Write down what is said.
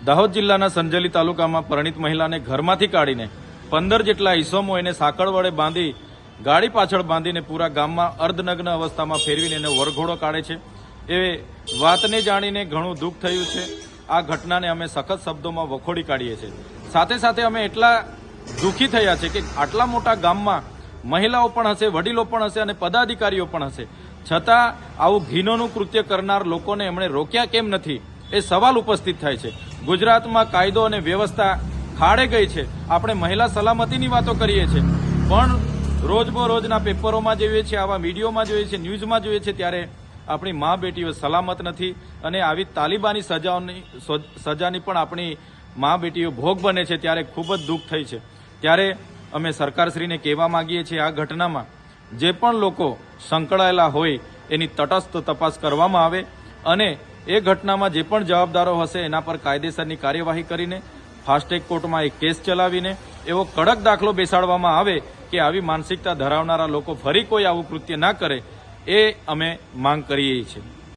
દાહોદ જિલ્લાના સંજેલી તાલુકામાં પરિણીત મહિલાને ઘરમાંથી કાઢીને 15 જેટલા ઈસમો એને સાંકળ વડે બાંધી ગાડી પાછળ બાંધીને પૂરા ગામમાં અર્ધનગ્ન અવસ્થામાં ફેરવીને એને વરઘોડો કાઢે છે। એ વાતને જાણીને ઘણું દુઃખ થયું છે। આ ઘટનાને અમે સખત શબ્દોમાં વખોડી કાઢીએ છીએ। સાથે સાથે અમે એટલા દુઃખી થયા છે કે આટલા મોટા ગામમાં મહિલાઓ પણ હશે, વડીલો પણ હશે અને પદાધિકારીઓ પણ હશે, છતાં આવું ઘીનોનું કૃત્ય કરનાર લોકોને એમણે રોક્યા કેમ નથી એ સવાલ ઉપસ્થિત થાય છે। ગુજરાતમાં કાયદો અને વ્યવસ્થા ખાડે ગઈ છે। આપણે મહિલા સલામતીની વાતો કરીએ છીએ, પણ રોજબરોજના પેપરોમાં જોઈએ છીએ, આવા વિડીયોમાં જોઈએ છીએ, ન્યૂઝમાં જોઈએ છીએ, ત્યારે આપણી મા બેટીઓ સલામત નથી અને આવી તાલિબાની સજાની પણ આપણી મા બેટીઓ ભોગ બને છે, ત્યારે ખૂબ જ દુઃખ થઈ છે। ત્યારે અમે સરકારશ્રીને કહેવા માંગીએ છીએ, આ ઘટનામાં જે પણ લોકો સંકળાયેલા હોય એની તટસ્થ તપાસ કરવામાં આવે અને એ ઘટનામાં જે પણ જવાબદારો હશે એના પર કાયદેસરની કાર્યવાહી કરીને ફાસ્ટ-ટ્રેક કોર્ટમાં એક કેસ ચલાવીને એવો કડક દાખલો બેસાડવામાં આવે કે આવી માનસિકતા ધરાવનારા લોકો ફરી કોઈ આવું કૃત્ય ના કરે, એ અમે માંગ કરીએ છીએ।